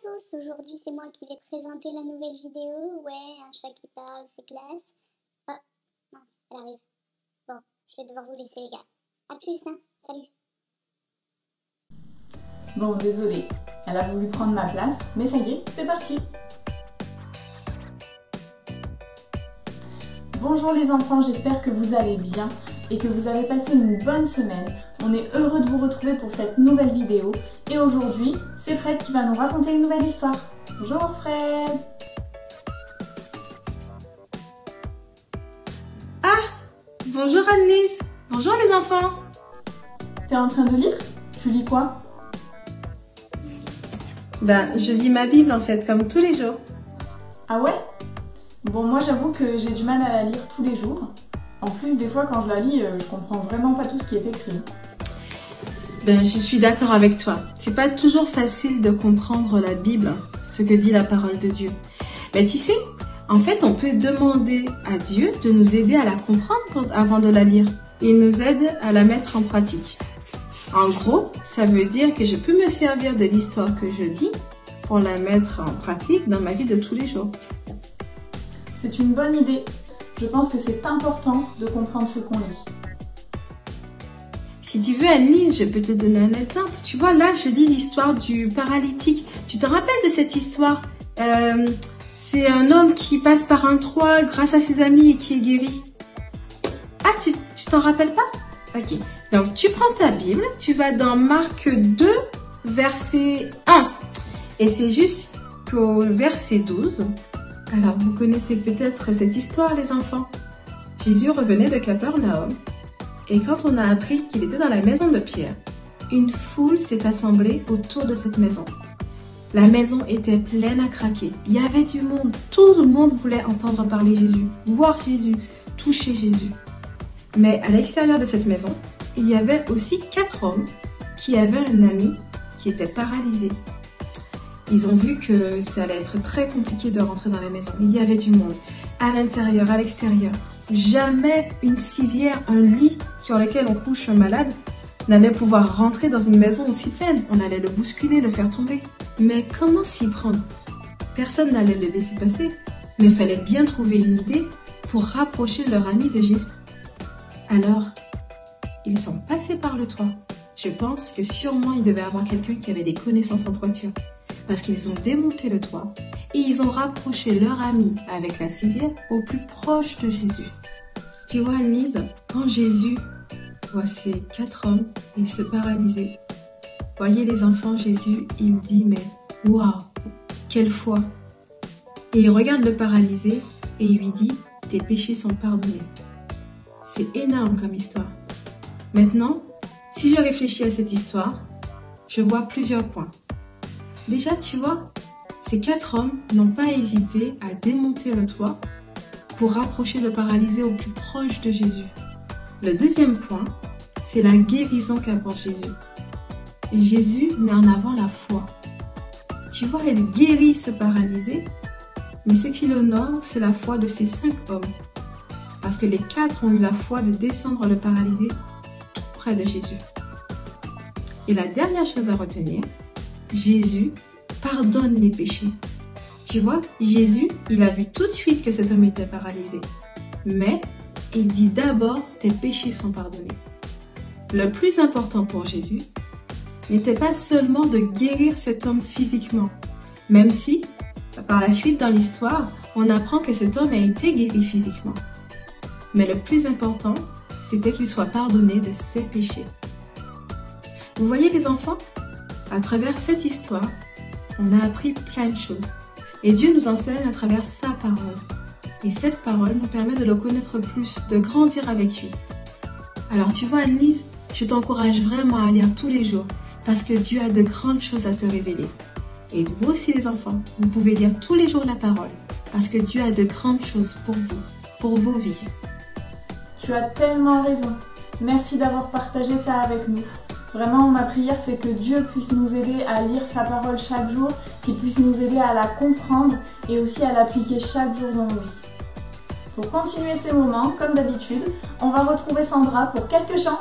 tous, aujourd'hui c'est moi qui vais présenter la nouvelle vidéo. Ouais, un chat qui parle, c'est classe. Ah, mince, elle arrive. Bon, je vais devoir vous laisser les gars. A plus, hein, salut. Bon, désolée, elle a voulu prendre ma place, mais ça y est, c'est parti. Bonjour les enfants, j'espère que vous allez bien et que vous avez passé une bonne semaine. On est heureux de vous retrouver pour cette nouvelle vidéo. Et aujourd'hui, c'est Fred qui va nous raconter une nouvelle histoire. Bonjour Fred! Ah! Bonjour Annelise! Bonjour les enfants! T'es en train de lire? Tu lis quoi? Je lis ma Bible en fait, comme tous les jours. Ah ouais? Bon, moi j'avoue que j'ai du mal à la lire tous les jours. En plus, des fois quand je la lis, je comprends vraiment pas tout ce qui est écrit. Je suis d'accord avec toi. C'est pas toujours facile de comprendre la Bible, ce que dit la parole de Dieu. Mais tu sais, en fait, on peut demander à Dieu de nous aider à la comprendre avant de la lire. Il nous aide à la mettre en pratique. En gros, ça veut dire que je peux me servir de l'histoire que je lis pour la mettre en pratique dans ma vie de tous les jours. C'est une bonne idée. Je pense que c'est important de comprendre ce qu'on lit. Si tu veux, Annelise, je peux te donner un exemple. Tu vois, là, je lis l'histoire du paralytique. Tu te rappelles de cette histoire? C'est un homme qui passe par un toit grâce à ses amis et qui est guéri. Ah, tu t'en rappelles pas? Ok. Donc, tu prends ta Bible, tu vas dans Marc 2, verset 1. Et c'est jusqu'au verset 12. Alors, vous connaissez peut-être cette histoire, les enfants. Jésus revenait de Capernaum. Et quand on a appris qu'il était dans la maison de Pierre, une foule s'est assemblée autour de cette maison. La maison était pleine à craquer. Il y avait du monde. Tout le monde voulait entendre parler Jésus, voir Jésus, toucher Jésus. Mais à l'extérieur de cette maison, il y avait aussi 4 hommes qui avaient un ami qui était paralysé. Ils ont vu que ça allait être très compliqué de rentrer dans la maison. Il y avait du monde, à l'intérieur, à l'extérieur. Jamais une civière, un lit sur lequel on couche un malade n'allait pouvoir rentrer dans une maison aussi pleine. On allait le bousculer, le faire tomber. Mais comment s'y prendre? Personne n'allait le laisser passer, mais il fallait bien trouver une idée pour rapprocher leur ami de Jésus. Alors, ils sont passés par le toit. Je pense que sûrement il devait y avoir quelqu'un qui avait des connaissances en toiture. Parce qu'ils ont démonté le toit et ils ont rapproché leur ami avec la civière au plus proche de Jésus. Tu vois, Annelise, quand Jésus voit ces 4 hommes et se paralyser, voyez les enfants, Jésus, il dit, mais waouh, quelle foi! Et il regarde le paralysé et il lui dit, tes péchés sont pardonnés. C'est énorme comme histoire. Maintenant, si je réfléchis à cette histoire, je vois plusieurs points. Déjà, tu vois, ces 4 hommes n'ont pas hésité à démonter le toit pour rapprocher le paralysé au plus proche de Jésus. Le deuxième point, c'est la guérison qu'apporte Jésus. Jésus met en avant la foi. Tu vois, il guérit ce paralysé, mais ce qui l'honore, c'est la foi de ces 5 hommes. Parce que les 4 ont eu la foi de descendre le paralysé tout près de Jésus. Et la dernière chose à retenir, Jésus pardonne les péchés. Tu vois, Jésus, il a vu tout de suite que cet homme était paralysé. Mais il dit d'abord, tes péchés sont pardonnés. Le plus important pour Jésus n'était pas seulement de guérir cet homme physiquement, même si, par la suite dans l'histoire, on apprend que cet homme a été guéri physiquement. Mais le plus important, c'était qu'il soit pardonné de ses péchés. Vous voyez les enfants? À travers cette histoire, on a appris plein de choses. Et Dieu nous enseigne à travers sa parole. Et cette parole nous permet de le connaître plus, de grandir avec lui. Alors tu vois, Annelise, je t'encourage vraiment à lire tous les jours parce que Dieu a de grandes choses à te révéler. Et vous aussi les enfants, vous pouvez lire tous les jours la parole parce que Dieu a de grandes choses pour vous, pour vos vies. Tu as tellement raison. Merci d'avoir partagé ça avec nous. Vraiment, ma prière, c'est que Dieu puisse nous aider à lire sa parole chaque jour, qu'il puisse nous aider à la comprendre et aussi à l'appliquer chaque jour dans nos vies. Pour continuer ces moments, comme d'habitude, on va retrouver Sandra pour quelques chants.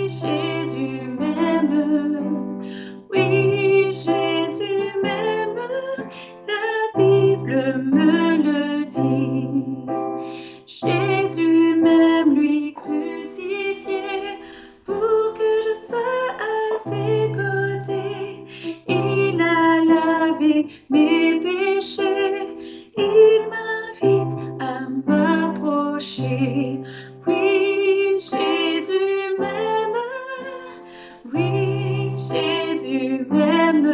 Jésus m'aime. Oui, Jésus m'aime. La Bible me le dit. Jésus m'aime, lui crucifié, pour que je sois à ses côtés. Il a lavé mes péchés, il m'invite à m'approcher. Oui, Jésus m'aime, oui, Jésus m'aime,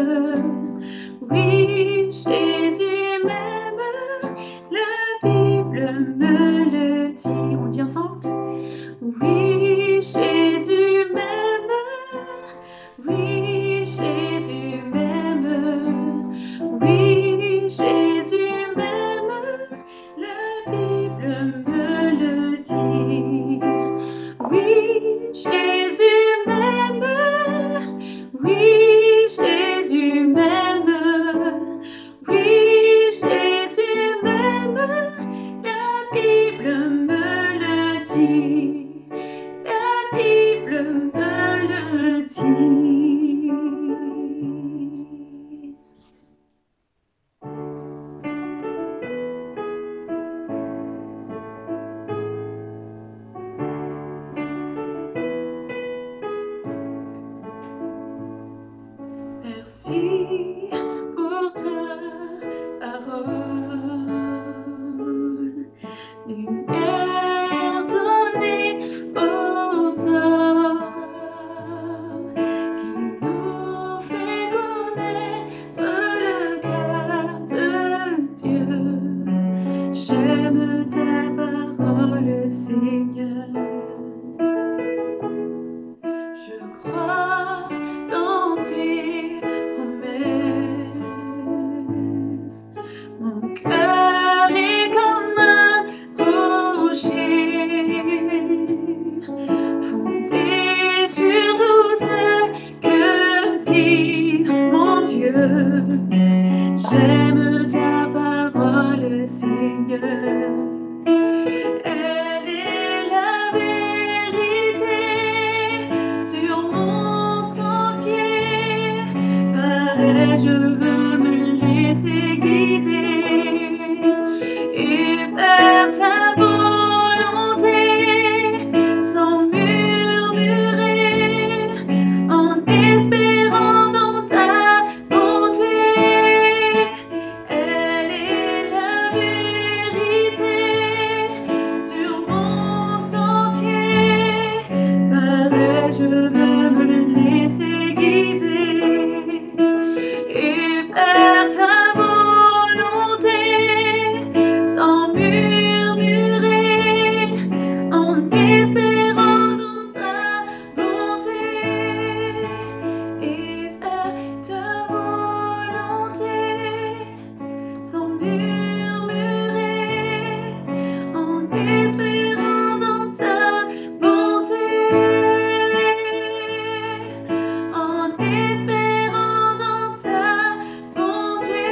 oui, Jésus m'aime, la Bible me le dit. On dit ensemble? Oui, Jésus m'aime, oui, Jésus m'aime, oui, Jésus m'aime, la Bible me le dit. Oui, Jésus m'aime, oui, Jésus m'aime, oui, Jésus m'aime, la Bible me le dit, la Bible me le dit. Merci pour ta parole, lumière donnée aux hommes, qui nous fait connaître le cœur de Dieu. J'aime ta parole, Seigneur. Je crois dans tes promesses. Mon cœur est comme un rocher, fondé sur tout ce que dit mon Dieu. J'aime ta parole, Seigneur. Elle est la vérité sur mon sentier. Par elle, je veux me laisser guider et faire ta volonté sans murmurer, en espérant dans ta bonté. Elle est la vérité sur mon sentier. Par elle, je veux me laisser guider et faire ta volonté sans murmurer, en espérant dans ta bonté. Et faire ta volonté sans murmurer, en espérant dans ta bonté, en espérant dans ta bonté.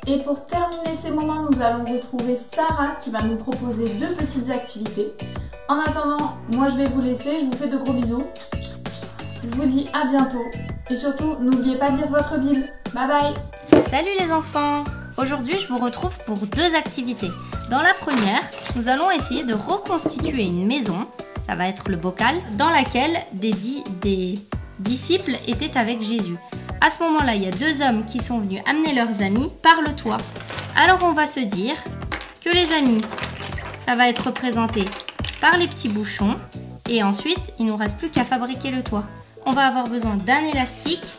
Et pour terminer ces moments, nous allons retrouver Sarah qui va nous proposer 2 petites activités. En attendant, moi je vais vous laisser, je vous fais de gros bisous. Je vous dis à bientôt. Et surtout, n'oubliez pas de lire votre Bible. Bye bye! Salut les enfants! Aujourd'hui, je vous retrouve pour 2 activités. Dans la première, nous allons essayer de reconstituer une maison, ça va être le bocal, dans laquelle des disciples étaient avec Jésus. À ce moment-là, il y a 2 hommes qui sont venus amener leurs amis par le toit. Alors on va se dire que les amis, ça va être représenté par les petits bouchons. Et ensuite, il ne nous reste plus qu'à fabriquer le toit. On va avoir besoin d'un élastique,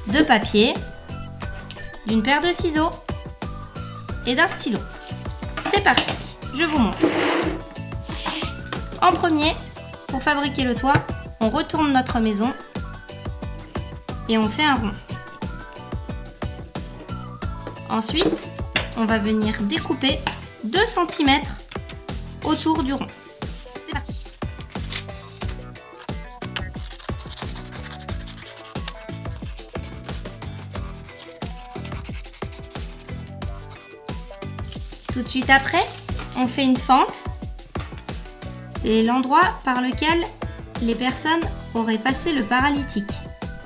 de papier, d'une paire de ciseaux et d'un stylo. C'est parti, je vous montre. En premier, pour fabriquer le toit, on retourne notre maison et on fait un rond. Ensuite, on va venir découper 2 cm autour du rond. C'est parti. Tout de suite après, on fait une fente. C'est l'endroit par lequel les personnes auraient passé le paralytique.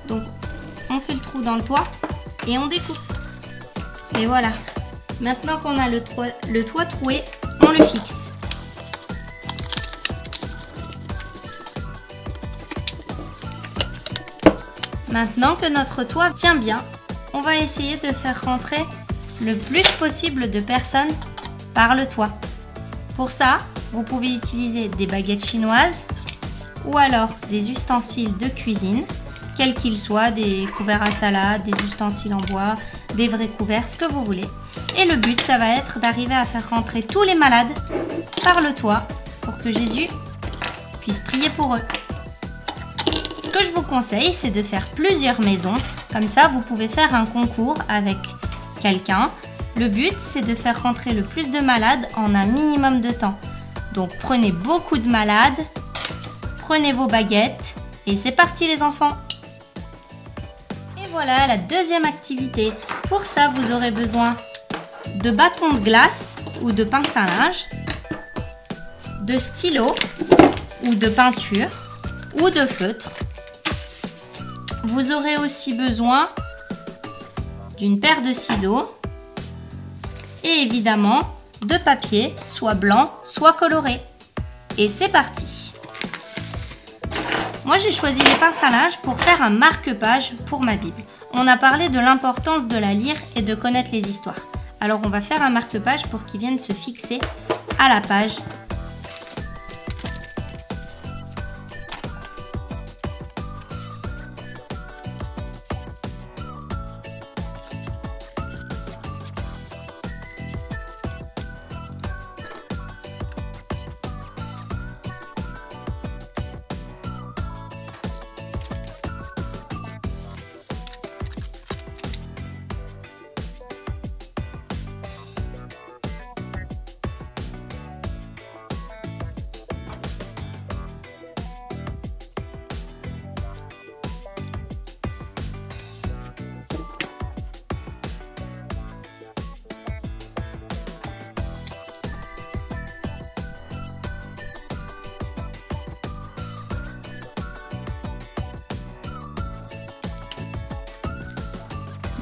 Donc, on fait le trou dans le toit et on découpe. Et voilà. Maintenant qu'on a le toit troué, on le fixe. Maintenant que notre toit tient bien, on va essayer de faire rentrer le plus possible de personnes par le toit. Pour ça, vous pouvez utiliser des baguettes chinoises ou alors des ustensiles de cuisine, quels qu'ils soient, des couverts à salade, des ustensiles en bois, des vrais couverts, ce que vous voulez. Et le but, ça va être d'arriver à faire rentrer tous les malades par le toit pour que Jésus puisse prier pour eux. Ce que je vous conseille, c'est de faire plusieurs maisons. Comme ça, vous pouvez faire un concours avec quelqu'un. Le but, c'est de faire rentrer le plus de malades en un minimum de temps. Donc, prenez beaucoup de malades, prenez vos baguettes et c'est parti les enfants! Et voilà la deuxième activité. Pour ça, vous aurez besoin de bâtons de glace ou de pince à linge, de stylos ou de peinture ou de feutre. Vous aurez aussi besoin d'une paire de ciseaux et évidemment de papier, soit blanc, soit coloré. Et c'est parti! Moi j'ai choisi les pinces à linge pour faire un marque-page pour ma Bible. On a parlé de l'importance de la lire et de connaître les histoires. Alors on va faire un marque-page pour qu'il vienne se fixer à la page.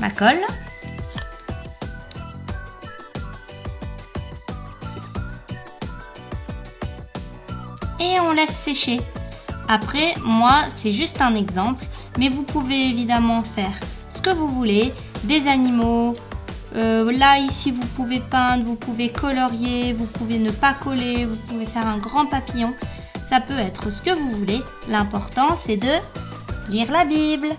Ma colle. Et on laisse sécher. Après, moi, c'est juste un exemple, mais vous pouvez évidemment faire ce que vous voulez, des animaux. Là, ici, vous pouvez peindre, vous pouvez colorier, vous pouvez ne pas coller, vous pouvez faire un grand papillon. Ça peut être ce que vous voulez. L'important, c'est de lire la Bible.